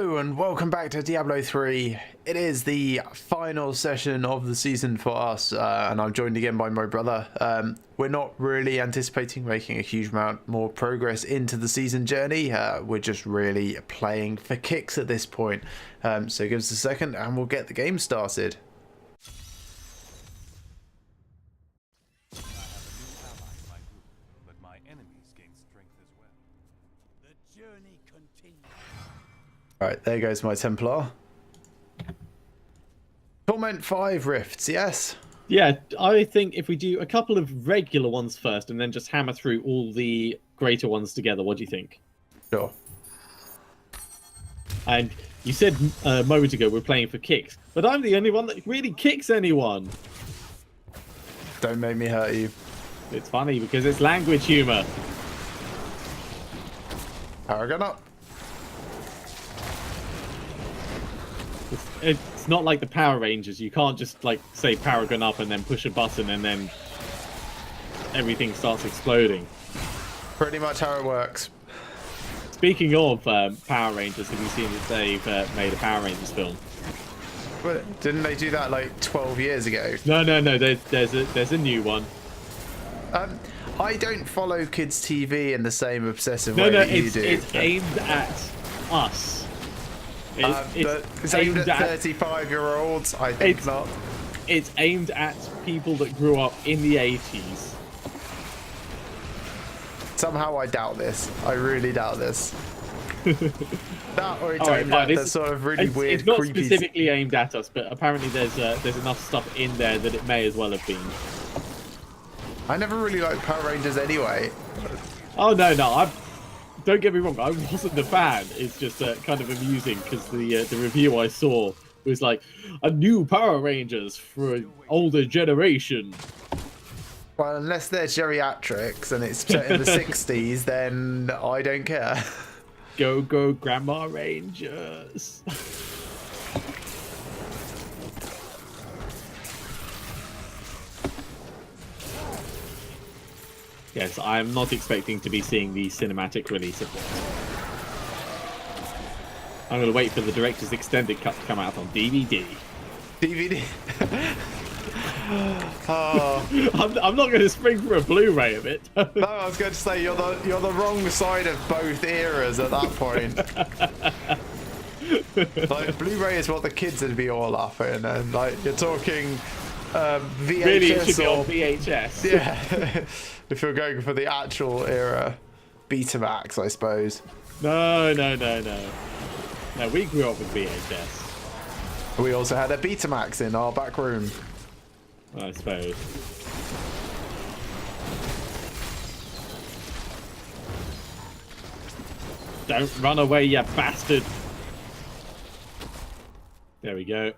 Hello and welcome back to Diablo 3. It is the final session of the season for us, and I'm joined again by my brother. We're not really anticipating making a huge amount more progress into the season journey. We're just really playing for kicks at this point. So give us a second and we'll get the game started. Alright, there goes my Templar. Torment 5 rifts, yes? Yeah, I think if we do a couple of regular ones first and then just hammer through all the greater ones together, what do you think? Sure. And you said a moment ago we're playing for kicks, but I'm the only one that really kicks anyone. Don't make me hurt you. It's funny because it's language humor. Paragon up. It's not like the Power Rangers. You can't just like say Paragon up and then push a button and then everything starts exploding. Pretty much how it works. Speaking of Power Rangers, have you seen that they've made a Power Rangers film? But didn't they do that like 12 years ago? No. There's a new one. I don't follow kids' TV in the same obsessive way that you do. It's aimed at us. It's aimed at 35-year-olds? I think not. It's aimed at people that grew up in the 80s. Somehow I doubt this. I really doubt this. That or it's Right, aimed at the sort of really weird, it's not creepy... specifically aimed at us, but apparently there's enough stuff in there that it may as well have been. I never really liked Power Rangers anyway. Oh no, don't get me wrong, I wasn't a fan. It's just kind of amusing because the review I saw was like, a new Power Rangers for an older generation. Well, unless they're geriatrics and it's set in the 60s, then I don't care. Go, Grandma Rangers. Yes, I'm not expecting to be seeing the cinematic release of this. I'm going to wait for the director's extended cut to come out on DVD. DVD? Oh. I'm not going to spring for a Blu-ray of it. No, I was going to say you're the wrong side of both eras at that point. Like Blu-ray is what the kids would be all laughing, and like you're talking VHS really, it should be or on VHS. Yeah. If you're going for the actual era, Betamax, I suppose. No. No, we grew up with VHS. We also had a Betamax in our back room. I suppose. Don't run away, you bastard. There we go.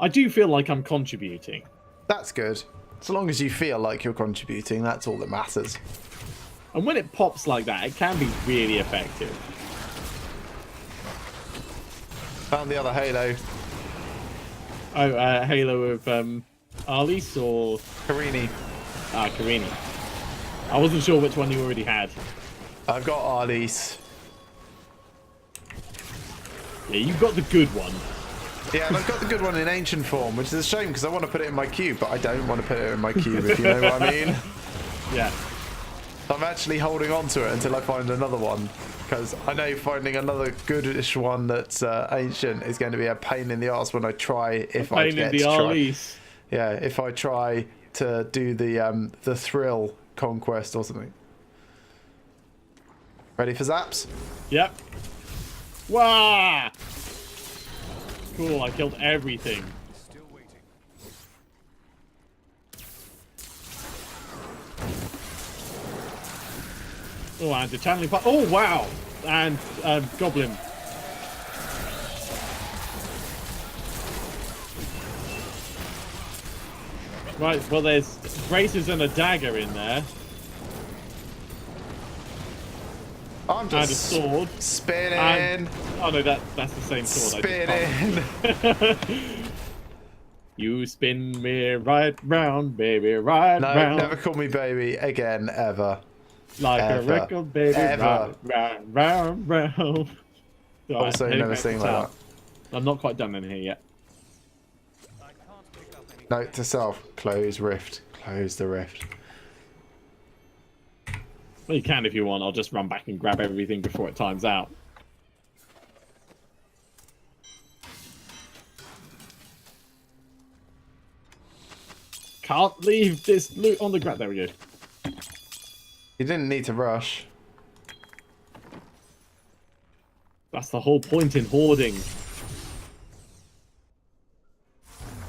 I do feel like I'm contributing. That's good. So long as you feel like you're contributing, that's all that matters. And when it pops like that, it can be really effective. Found the other Halo. Oh, Halo of Arlis or... Karini. Ah, Karini. I wasn't sure which one you already had. I've got Arlis. Yeah, you've got the good one. Yeah, and I've got the good one in ancient form, which is a shame because I want to put it in my cube, but I don't want to put it in my cube, if you know what I mean. Yeah. I'm actually holding on to it until I find another one, because I know finding another goodish one that's ancient is going to be a pain in the arse when I try, if I get to try. Yeah, if I try to do the thrill conquest or something. Ready for zaps? Yep. Wah! Cool, I killed everything. Still waiting. Oh, and the channeling part. Oh, wow! And Goblin. Right, well, there's braces and a dagger in there. I'm just and a sword. Spinning. And, oh no, that's the same sword. Spinning. You spin me right round, baby, right round. No, never call me baby again, ever. Like ever. a record, baby, ever. round. Right, Also, heading never back to seen like town. that. I'm not quite done in here yet. Note to self: close rift. Close the rift. Well, you can if you want. I'll just run back and grab everything before it times out. Can't leave this loot on the ground. There we go. You didn't need to rush. That's the whole point in hoarding.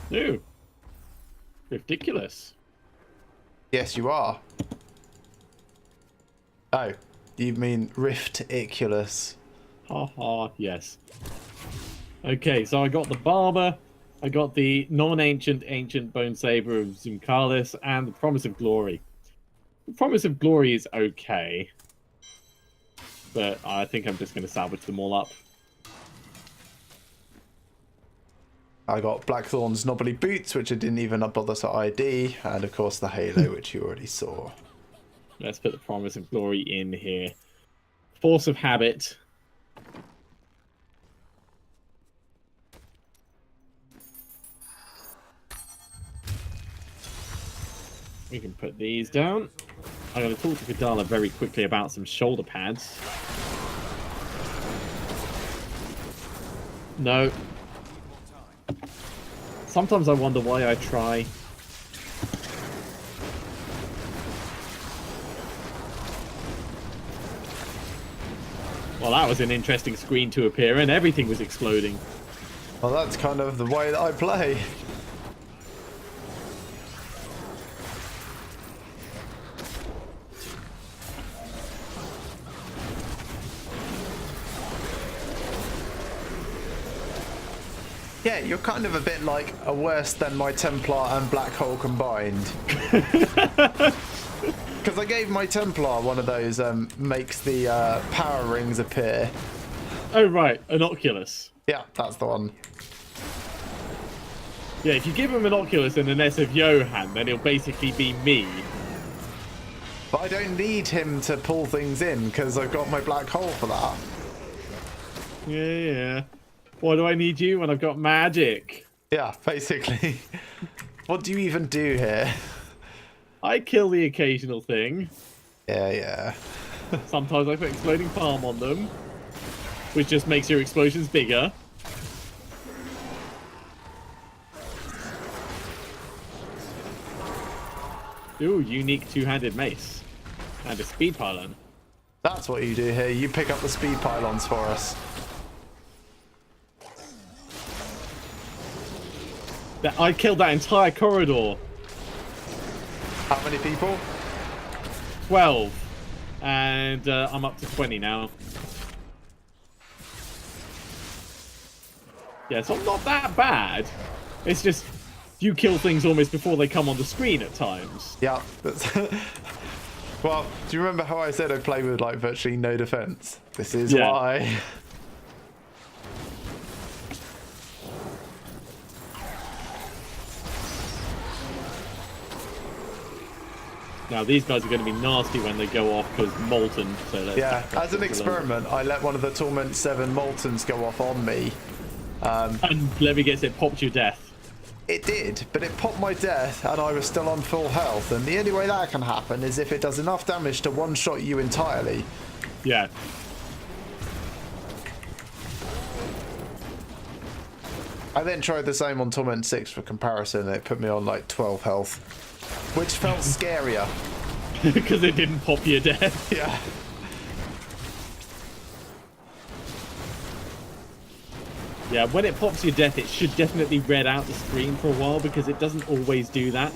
No. Ridiculous. Yes, you are. Oh, you mean Rifticulous. Ha, yes. Okay, so I got the Barber, I got the non-ancient ancient Bone Saber of Zuncalis, and the Promise of Glory. The Promise of Glory is okay, but I think I'm just going to salvage them all up. I got Blackthorn's knobbly boots, which I didn't even bother to ID, and of course the halo, which you already saw. Let's put the Promise of Glory in here. Force of Habit. We can put these down. I'm going to talk to Kadala very quickly about some shoulder pads. No. Sometimes I wonder why I try. Well, that was an interesting screen to appear in. Everything was exploding. Well, that's kind of the way that I play. Yeah, you're kind of a bit like a worse than my Templar and Black Hole combined. Because I gave my Templar one of those makes the power rings appear. Oh, right. An Oculus. Yeah, that's the one. Yeah, if you give him an Oculus and an S of Johan, then he'll basically be me. But I don't need him to pull things in because I've got my Black Hole for that. Yeah. Why do I need you when I've got magic? Yeah, basically. What do you even do here? I kill the occasional thing. Yeah. Sometimes I put exploding palm on them, which just makes your explosions bigger. Ooh, unique two-handed mace. And a speed pylon. That's what you do here. You pick up the speed pylons for us. I killed that entire corridor. How many people? 12. And I'm up to 20 now. Yeah, so I'm not that bad. It's just you kill things almost before they come on the screen at times. Yeah. Well, do you remember how I said I play with like virtually no defense? This is why. Now these guys are going to be nasty when they go off because molten. So let's as an experiment, I let one of the Torment 7 Moltons go off on me. And let me guess, it popped your death. It did, but it popped my death and I was still on full health. And the only way that can happen is if it does enough damage to one-shot you entirely. Yeah. I then tried the same on Torment 6 for comparison, and it put me on like 12 health, which felt scarier. Because it didn't pop your death. Yeah. Yeah, when it pops your death, it should definitely red out the screen for a while because it doesn't always do that.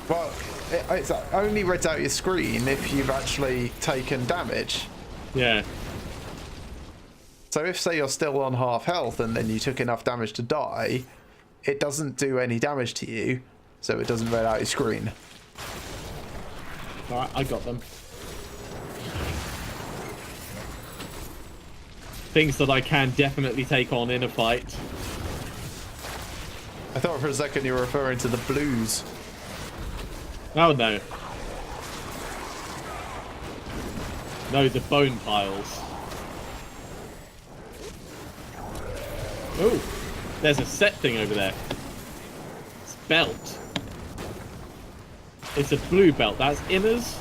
Well, it's only reds out your screen if you've actually taken damage. Yeah. So if, say, you're still on half health and then you took enough damage to die, it doesn't do any damage to you, so it doesn't red out your screen. Alright, I got them. Things that I can definitely take on in a fight. I thought for a second you were referring to the blues. Oh no. No, the bone piles. Oh, there's a set thing over there. It's belt. It's a blue belt. That's inners.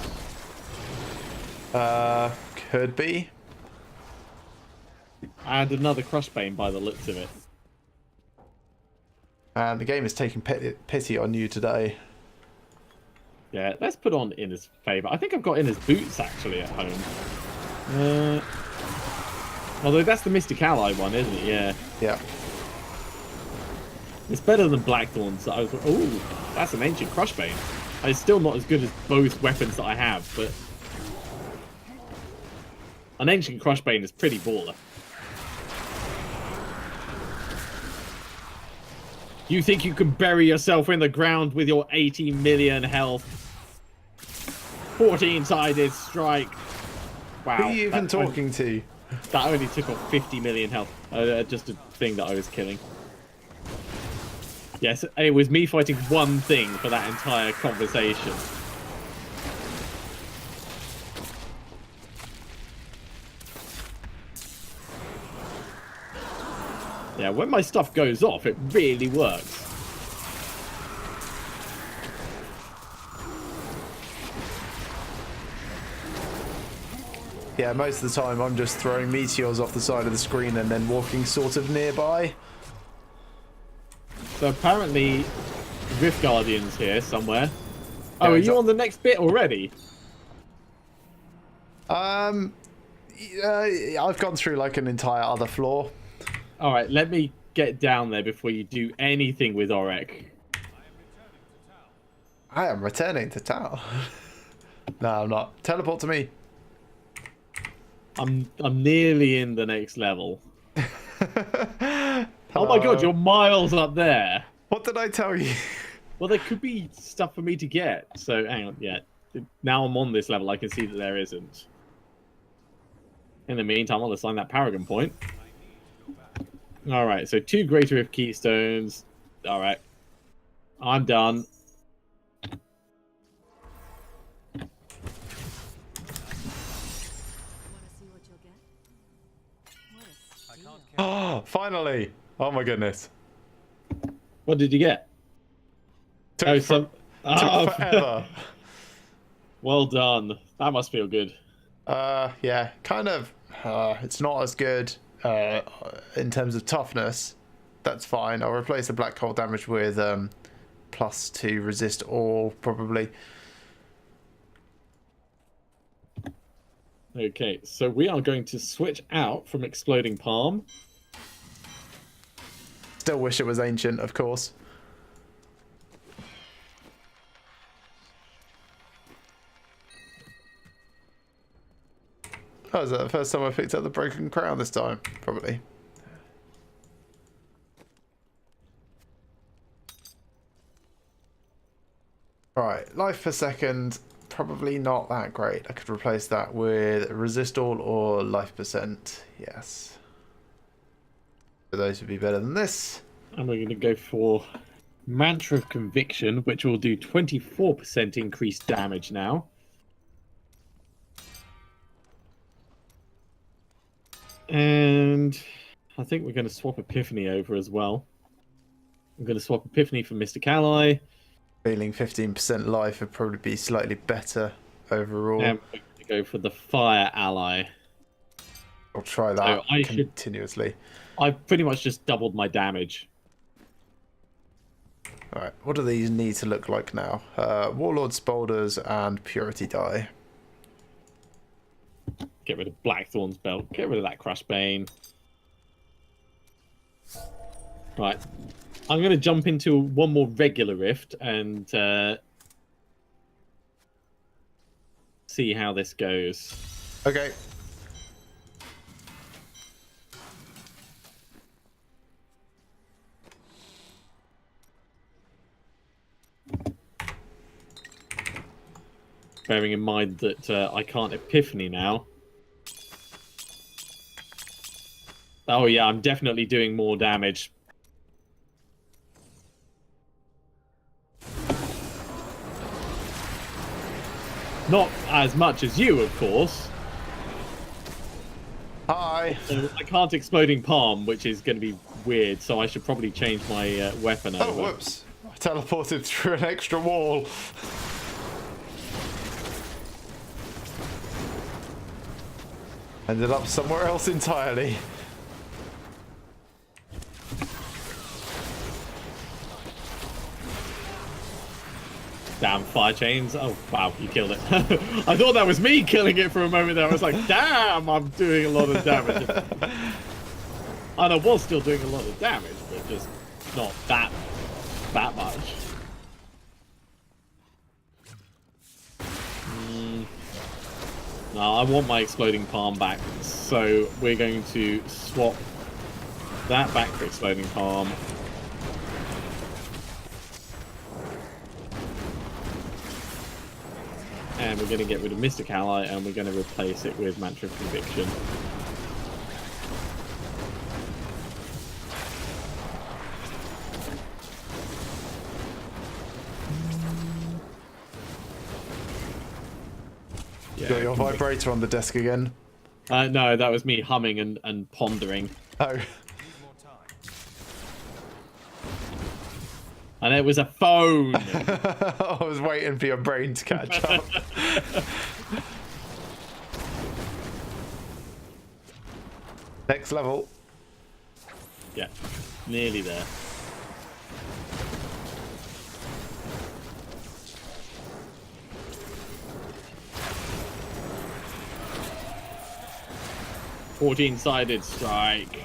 Could be. And another Crushbane by the looks of it. And the game is taking pity on you today. Yeah, let's put on Inner's favour. I think I've got Inner's boots actually at home. Although that's the Mystic Ally one, isn't it? Yeah. Yeah. It's better than Blackthorn's. Oh, that's an Ancient Crushbane. It's still not as good as both weapons that I have, but an Ancient Crushbane is pretty baller. You think you can bury yourself in the ground with your 80 million health? 14-sided strike. Wow. Who are you even talking to? That only took off 50 million health. Just a thing that I was killing. Yes, it was me fighting one thing for that entire conversation. Yeah, when my stuff goes off, it really works. Yeah, most of the time I'm just throwing meteors off the side of the screen and then walking sort of nearby. So apparently, Rift Guardian's here somewhere. Oh, Yeah, are you on the next bit already? I've gone through like an entire other floor. All right, let me get down there before you do anything with Orek. I am returning to town. No, I'm not. Teleport to me. I'm nearly in the next level. Oh my god, you're miles up there. What did I tell you? Well, there could be stuff for me to get. So hang on, yeah. Now I'm on this level, I can see that there isn't. In the meantime, I'll assign that Paragon point. All right, so 2 Greater Rift Keystones. All right, I'm done. Oh, finally! Oh my goodness. What did you get? Took forever. Well done. That must feel good. Yeah, kind of. It's not as good in terms of toughness. That's fine. I'll replace the black hole damage with +2 resist all, probably. Okay, so we are going to switch out from Exploding Palm. Still wish it was ancient, of course. Oh, is that the first time I picked up the Broken Crown this time? Probably. Alright, life per second, probably not that great. I could replace that with resist all or life percent. Yes. So those would be better than this. And we're going to go for Mantra of Conviction, which will do 24% increased damage now. And I think we're going to swap Epiphany over as well. I'm going to swap Epiphany for Mystic Ally. Feeling 15% life would probably be slightly better overall. And we're going to go for the Fire Ally. I'll try that continuously. I've pretty much just doubled my damage. Alright, what do these need to look like now? Warlord Boulders and Purity Die. Get rid of Blackthorn's belt. Get rid of that Crushbane. Right. I'm going to jump into one more regular rift and see how this goes. Okay. Bearing in mind that I can't Epiphany now. Oh yeah, I'm definitely doing more damage. Not as much as you, of course. Hi. die. So I can't exploding palm, which is going to be weird. So I should probably change my weapon over. Oh, whoops! I teleported through an extra wall. Ended up somewhere else entirely. Damn, fire chains. Oh, wow, you killed it. I thought that was me killing it for a moment there. I was like, damn, I'm doing a lot of damage. And I was still doing a lot of damage, but just not that much. No, I want my exploding palm back, so we're going to swap that back for exploding palm. And we're going to get rid of Mystic Ally, and we're going to replace it with Mantra of Conviction. You got your vibrator on the desk again? No, that was me humming and pondering. Oh. And it was a phone! I was waiting for your brain to catch up. Next level. Yeah, nearly there. Fourteen-sided strike.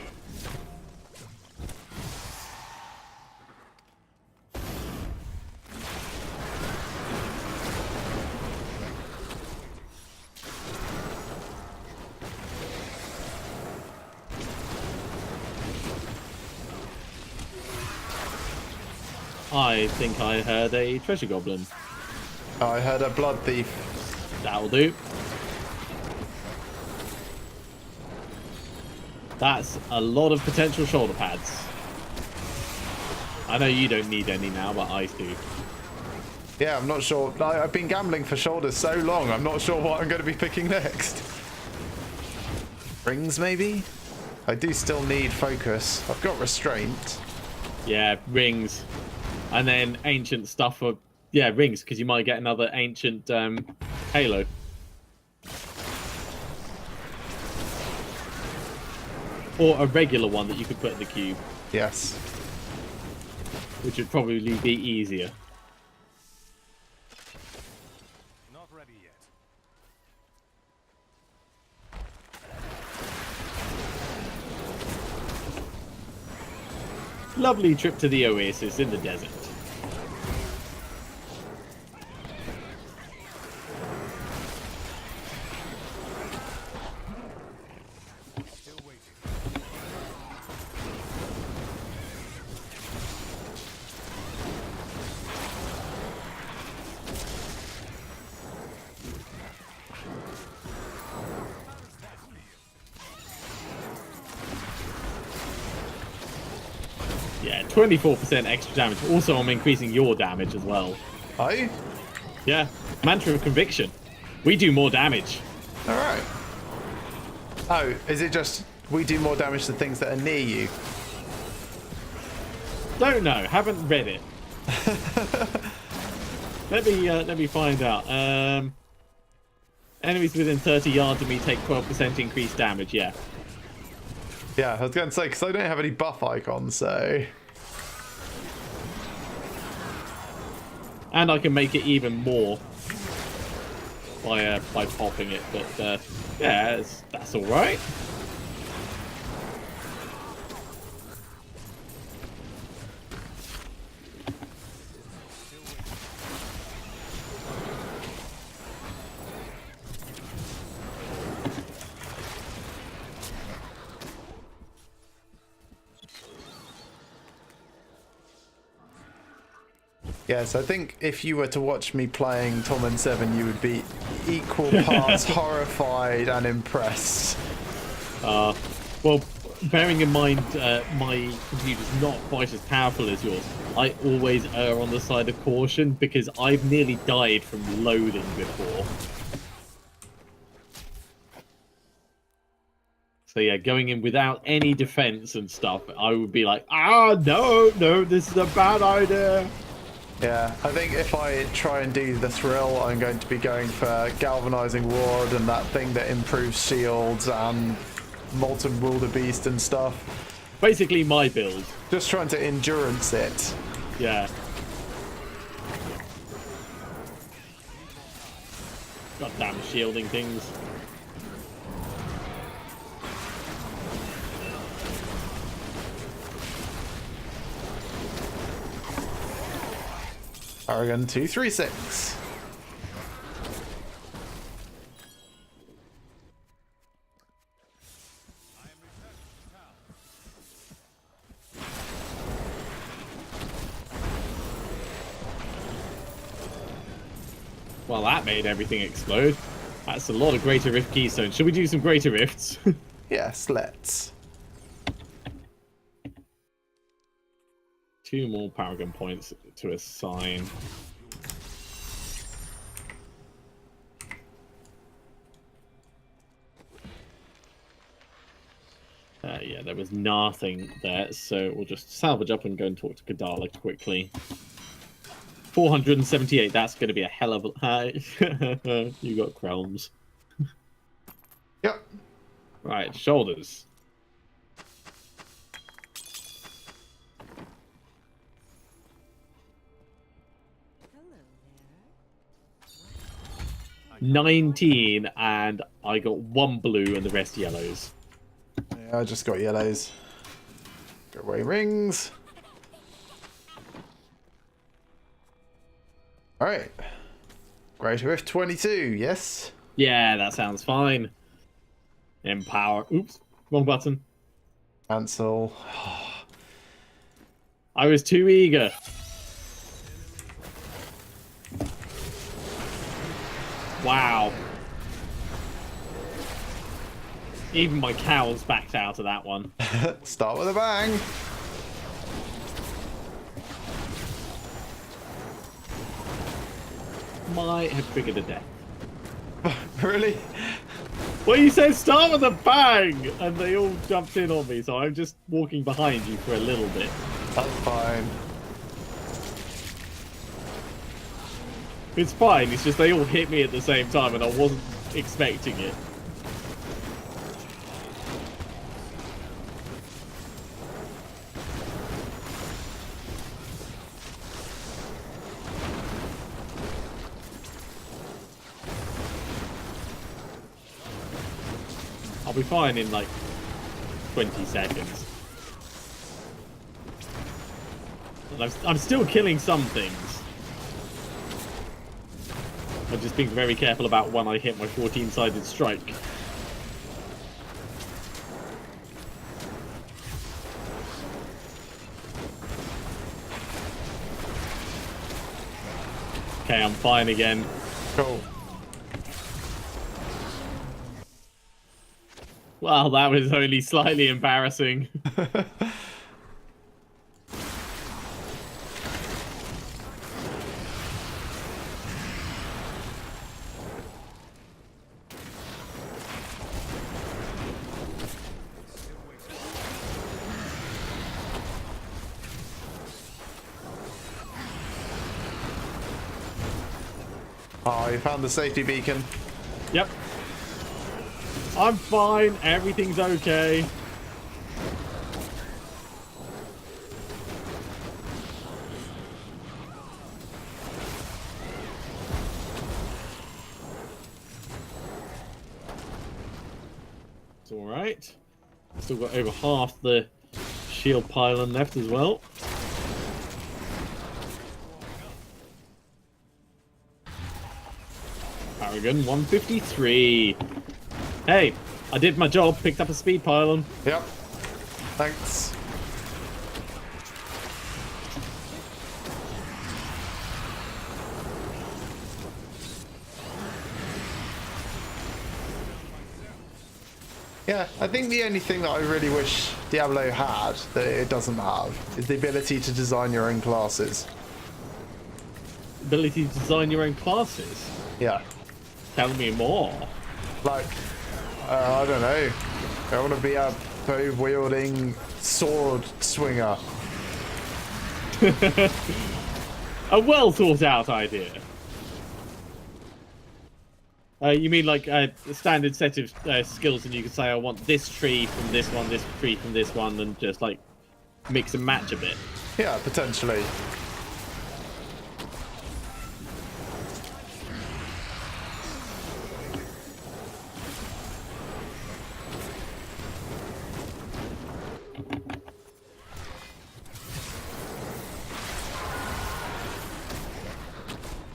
I think I heard a treasure goblin. Oh, I heard a blood thief. That'll do. That's a lot of potential shoulder pads. I know you don't need any now, but I do. Yeah, I'm not sure. I've been gambling for shoulders so long, I'm not sure what I'm going to be picking next. Rings, maybe? I do still need focus. I've got restraint. Yeah, rings. And then ancient stuff for... Yeah, rings, because you might get another ancient halo. Or a regular one that you could put in the cube. Yes. Which would probably be easier. Not ready yet. Lovely trip to the oasis in the desert. Still waiting. Yeah, 24% extra damage. Also, I'm increasing your damage as well. Are you? Yeah, Mantra of Conviction. We do more damage. Alright. Oh, is it just we do more damage to things that are near you? Don't know. Haven't read it. Let me find out. Enemies within 30 yards of me take 12% increased damage. Yeah. Yeah, I was going to say, because I don't have any buff icons, so... And I can make it even more by popping it, but yeah, that's all right. Yes, I think if you were to watch me playing Tom and 7, you would be equal parts horrified and impressed. Well, bearing in mind my computer's not quite as powerful as yours, I always err on the side of caution because I've nearly died from loading before. So yeah, going in without any defense and stuff, I would be like, no, this is a bad idea. Yeah, I think if I try and do the thrill, I'm going to be going for galvanizing ward and that thing that improves shields and molten wildebeest and stuff. Basically my build. Just trying to endurance it. Yeah. Goddamn shielding things. Paragon 236. Well, that made everything explode. That's a lot of Greater Rift keystones. Should we do some Greater Rifts? Yes, let's. 2 more Paragon points to assign. Yeah, there was nothing there, so we'll just salvage up and go and talk to Kadala quickly. 478, that's going to be a hell of a... You got Krelms. Yep. Right, shoulders. Hello there. 19, and I got 1 blue and the rest yellows. Yeah, I just got yellows. Go away rings. Alright. Greater Rift 22, yes? Yeah, that sounds fine. Empower. Oops, wrong button. Cancel. I was too eager. Wow. Even my cows backed out of that one. Start with a bang. Might have triggered a death. Really? Well, you said start with a bang, and they all jumped in on me, so I'm just walking behind you for a little bit. That's fine. It's fine, it's just they all hit me at the same time, and I wasn't expecting it. I'll be fine in like 20 seconds. And I'm still killing some things. I'm just being very careful about when I hit my 14-sided strike. Okay, I'm fine again. Cool. Well, that was only slightly embarrassing. Oh, you found the safety beacon. Yep. I'm fine. Everything's okay. It's alright. Still got over half the shield pylon left as well. Paragon 153. Hey, I did my job, picked up a speed pylon. Yep. Thanks. Yeah, I think the only thing that I really wish Diablo had that it doesn't have is the ability to design your own classes. Ability to design your own classes. Yeah. Tell me more. Like, I don't know. I want to be a bow-wielding sword swinger. A well thought out idea. You mean like a standard set of skills, and you can say, I want this tree from this one, this tree from this one, and just like mix and match a bit. Yeah, potentially.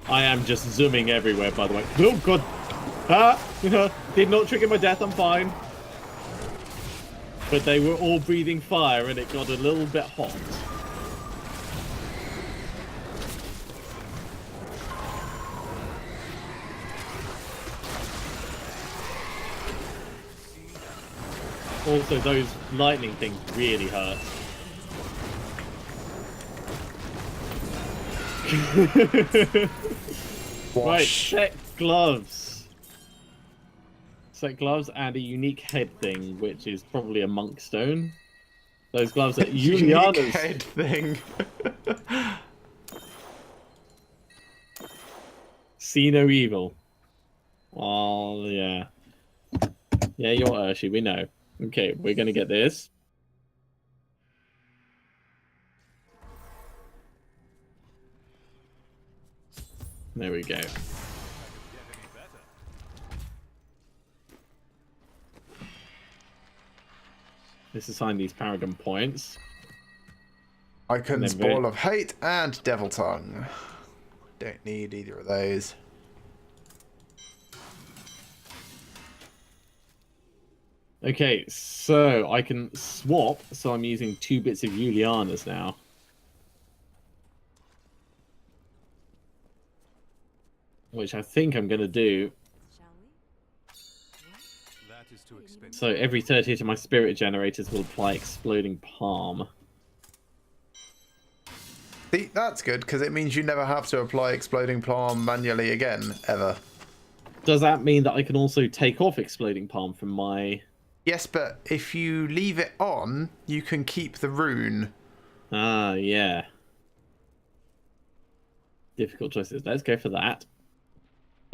I am just zooming everywhere, by the way. Oh god! Ah! Did not trigger my death, I'm fine. But they were all breathing fire and it got a little bit hot. Also, those lightning things really hurt. Right, set gloves. Set gloves and a unique head thing, which is probably a monk stone. Those gloves are Juliana's. Unique head thing. See no evil. Oh, yeah. Yeah, you're Urshi, we know. Okay, we're gonna get this. There we go. Let's assign these Paragon points. Icon's Ball of Hate and Devil Tongue. Don't need either of those. Okay, so I can swap, so I'm using 2 bits of Juliana's now. Which I think I'm going to do. Shall we? That is too expensive. So every third hit of my spirit generators will apply Exploding Palm. See, that's good, because it means you never have to apply Exploding Palm manually again, ever. Does that mean that I can also take off Exploding Palm from my... Yes, but if you leave it on, you can keep the rune. Ah, yeah. Difficult choices. Let's go for that.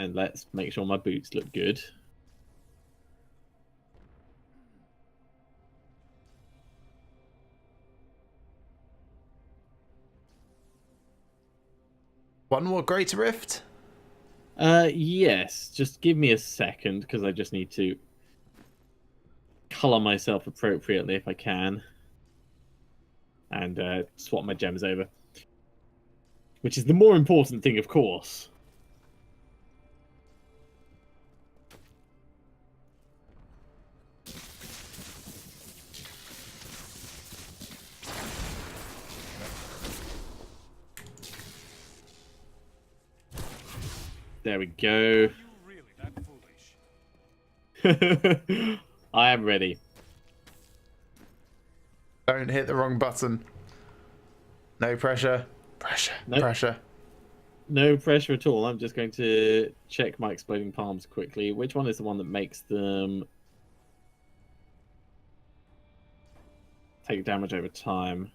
And let's make sure my boots look good. One more Greater Rift? Yes. Just give me a second, because I just need to colour myself appropriately if I can. And swap my gems over. Which is the more important thing, of course. There we go. You really that foolish? I am ready. Don't hit the wrong button. No pressure. Pressure. Nope. Pressure. No pressure at all. I'm just going to check my Exploding Palms quickly. Which one is the one that makes them take damage over time?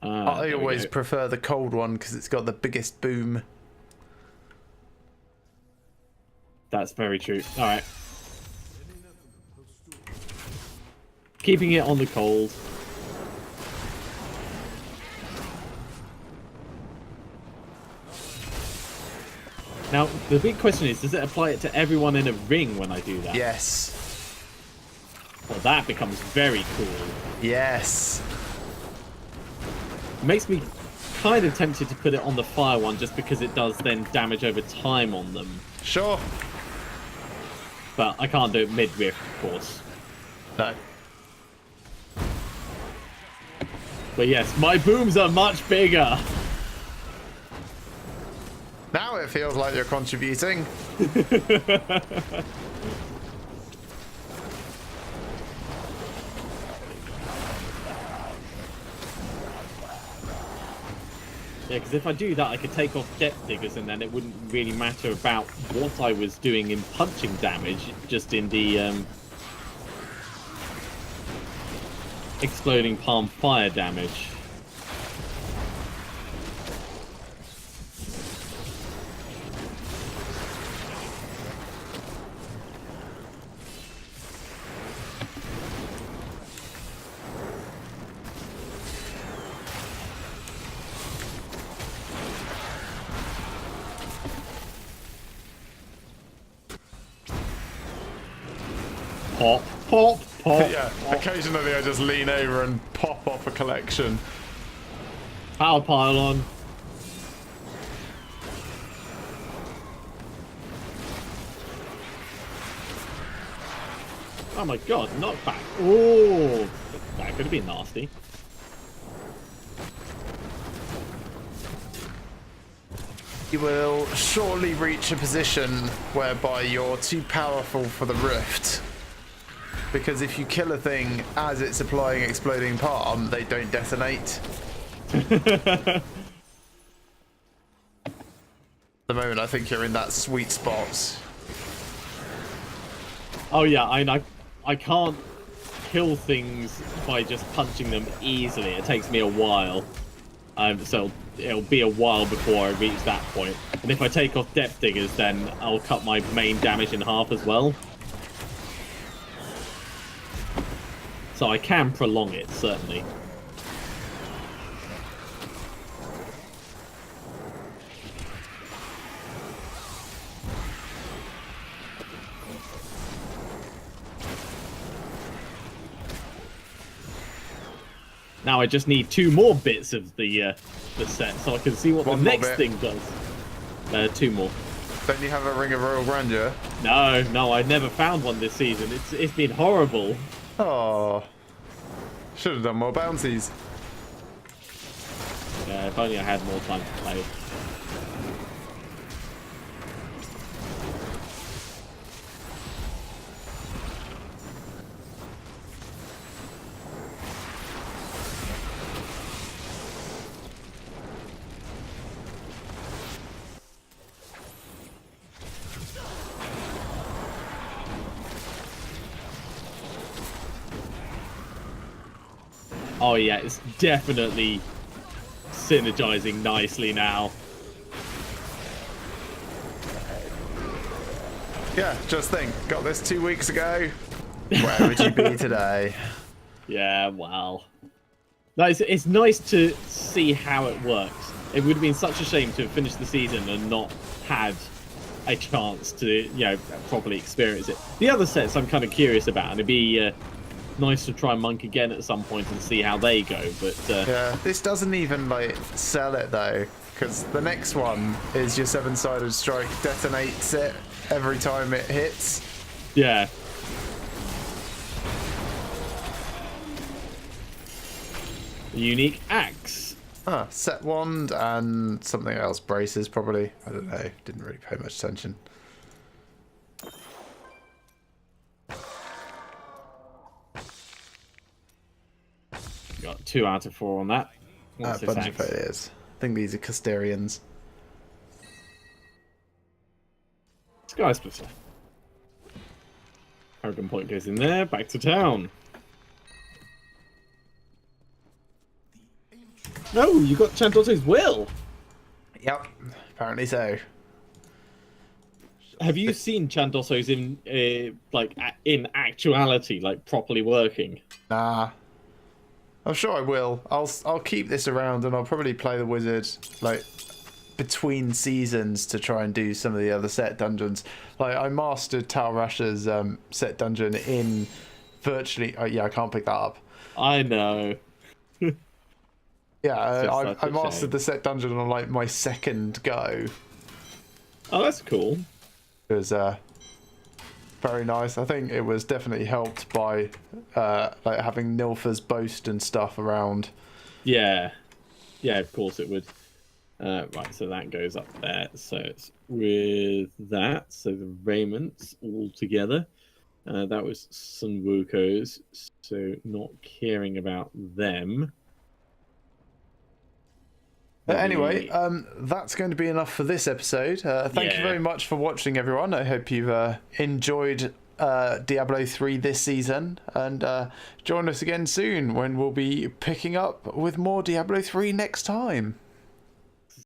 I There we always go. prefer the cold one because it's got the biggest boom. That's very true. All right. Keeping it on the cold. Now, the big question is, does it apply it to everyone in a ring when I do that? Yes. Well, that becomes very cool. Yes. It makes me kind of tempted to put it on the fire one just because it does then damage over time on them. Sure. But I can't do it mid-rift, of course. No. But yes, my booms are much bigger. Now it feels like you're contributing. Yeah, because if I do that, I could take off depth diggers, and then it wouldn't really matter about what I was doing in punching damage, just in the exploding palm fire damage. Pop, pop, pop. Yeah, occasionally I just lean over and pop off a collection. Power pylon. Oh my god, knockback. Oh, that could have been nasty. You will shortly reach a position whereby you're too powerful for the rift. Because if you kill a thing as it's applying exploding palm, they don't detonate. At the moment, I think you're in that sweet spot. Oh yeah, I can't kill things by just punching them easily. It takes me a while. So it'll be a while before I reach that point. And if I take off depth diggers, then I'll cut my main damage in half as well. So I can prolong it, certainly. Now I just need 2 more bits of the set so I can see what One the more next bit. thing does. 2 more. Don't you have a Ring of Royal Grandeur? No, I never found one this season. It's been horrible. Oh, should have done more bounties. Yeah, if only I had more time to play. Oh yeah, it's definitely synergizing nicely now. Yeah, just think, got this 2 weeks ago. Where would you be today? Yeah, wow. No, it's nice to see how it works. It would have been such a shame to have finished the season and not had a chance to, you know, properly experience it. The other sets I'm kind of curious about, and it'd be nice to try Monk again at some point and see how they go. But Yeah, this doesn't even like sell it though, because the next one is your 7-sided strike detonates it every time it hits. yeah. Unique axe. Ah, set wand and something else. Braces probably. I don't know. Didn't really pay much attention. Got 2 out of 4 on that. What's this Bunch of axe? failures. I think these are Custarians. Sky Splitter. Paragon Point goes in there. Back to town. No, you got Chantos's will. Yep, apparently so. Have you seen Chantosos in in actuality, like properly working? Nah. I'm sure I will. I'll keep this around and I'll probably play the wizard like between seasons to try and do some of the other set dungeons. Like I mastered Tal Rasha's set dungeon in virtually. Oh, yeah, I can't pick that up. I know. Yeah, It's I such a mastered shame. the set dungeon on like my second go. Oh, that's cool. It was very nice. I think it was definitely helped by like having Nilfa's boast and stuff around. Yeah. Yeah, of course it would. Right, so that goes up there. So it's with that. So the raiments all together. That was Sun Wuko's. So not caring about them. But anyway, that's going to be enough for this episode. Thank you Yeah. very much for watching, everyone. I hope you've enjoyed Diablo 3 this season, and join us again soon when we'll be picking up with more Diablo 3 next time.